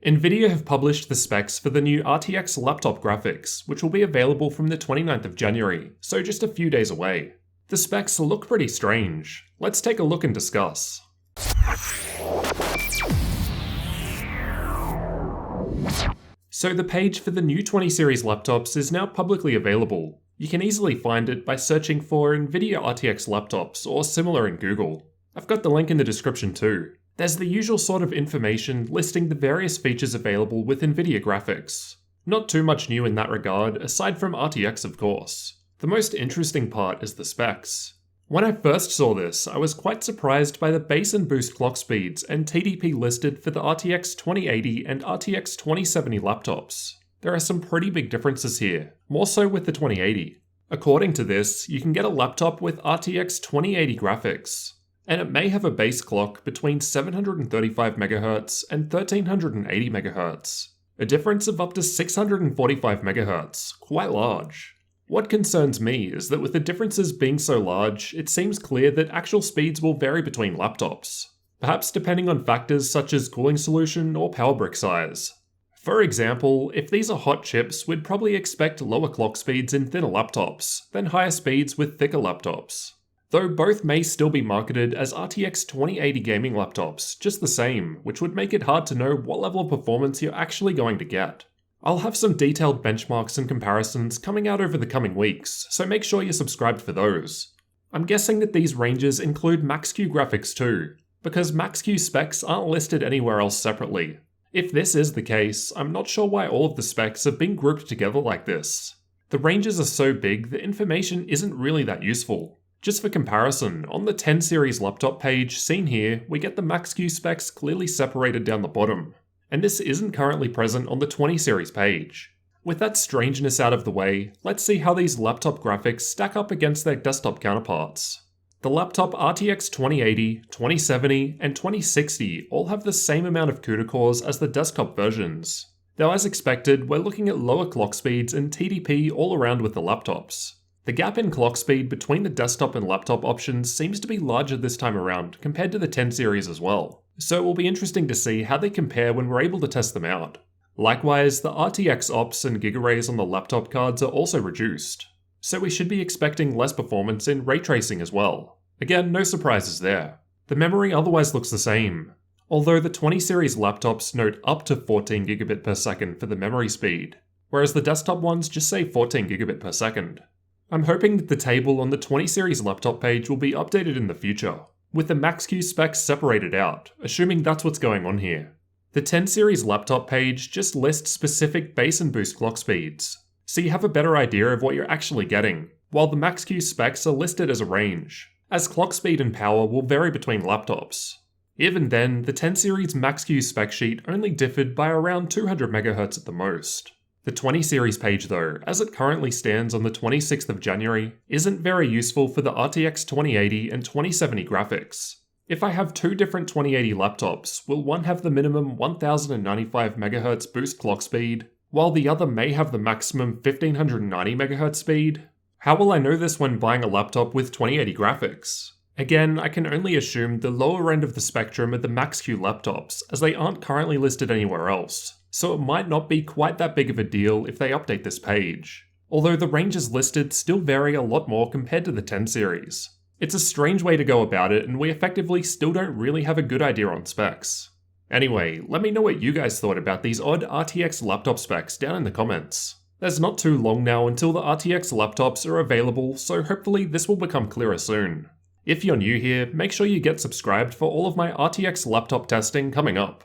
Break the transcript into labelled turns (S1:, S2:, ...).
S1: Nvidia have published the specs for the new RTX laptop graphics, which will be available from the 29th of January, so just a few days away. The specs look pretty strange. Let's take a look and discuss. So the page for the new 20 series laptops is now publicly available. You can easily find it by searching for Nvidia RTX laptops or similar in Google. I've got the link in the description too. There's the usual sort of information listing the various features available with Nvidia graphics. Not too much new in that regard, aside from RTX of course. The most interesting part is the specs. When I first saw this, I was quite surprised by the base and boost clock speeds and TDP listed for the RTX 2080 and RTX 2070 laptops. There are some pretty big differences here, more so with the 2080. According to this, you can get a laptop with RTX 2080 graphics, and it may have a base clock between 735 MHz and 1380 MHz, a difference of up to 645 MHz, quite large. What concerns me is that with the differences being so large, it seems clear that actual speeds will vary between laptops, perhaps depending on factors such as cooling solution or power brick size. For example, if these are hot chips, we'd probably expect lower clock speeds in thinner laptops, than higher speeds with thicker laptops. Though both may still be marketed as RTX 2080 gaming laptops, just the same, which would make it hard to know what level of performance you're actually going to get. I'll have some detailed benchmarks and comparisons coming out over the coming weeks, so make sure you're subscribed for those. I'm guessing that these ranges include Max-Q graphics too, because Max-Q specs aren't listed anywhere else separately. If this is the case, I'm not sure why all of the specs have been grouped together like this. The ranges are so big that information isn't really that useful. Just for comparison, on the 10 series laptop page seen here, we get the Max-Q specs clearly separated down the bottom. And this isn't currently present on the 20 series page. With that strangeness out of the way, let's see how these laptop graphics stack up against their desktop counterparts. The laptop RTX 2080, 2070, and 2060 all have the same amount of CUDA cores as the desktop versions. Though as expected, we're looking at lower clock speeds and TDP all around with the laptops. The gap in clock speed between the desktop and laptop options seems to be larger this time around compared to the 10 series as well, so it will be interesting to see how they compare when we're able to test them out. Likewise, the RTX ops and gigaRAys on the laptop cards are also reduced, so we should be expecting less performance in ray tracing as well. Again, no surprises there. The memory otherwise looks the same, although the 20 series laptops note up to 14 gigabit per second for the memory speed, whereas the desktop ones just say 14 gigabit per second. I'm hoping that the table on the 20 series laptop page will be updated in the future, with the Max-Q specs separated out, assuming that's what's going on here. The 10 series laptop page just lists specific base and boost clock speeds, so you have a better idea of what you're actually getting, while the Max-Q specs are listed as a range, as clock speed and power will vary between laptops. Even then, the 10 series Max-Q spec sheet only differed by around 200 MHz at the most. The 20 series page though, as it currently stands on the 26th of January, isn't very useful for the RTX 2080 and 2070 graphics. If I have two different 2080 laptops, will one have the minimum 1095 MHz boost clock speed, while the other may have the maximum 1590 MHz speed? How will I know this when buying a laptop with 2080 graphics? Again, I can only assume the lower end of the spectrum are the Max-Q laptops, as they aren't currently listed anywhere else, so it might not be quite that big of a deal if they update this page. Although the ranges listed still vary a lot more compared to the 10 series. It's a strange way to go about it, and we effectively still don't really have a good idea on specs. Anyway, let me know what you guys thought about these odd RTX laptop specs down in the comments. There's not too long now until the RTX laptops are available, so hopefully this will become clearer soon. If you're new here, make sure you get subscribed for all of my RTX laptop testing coming up.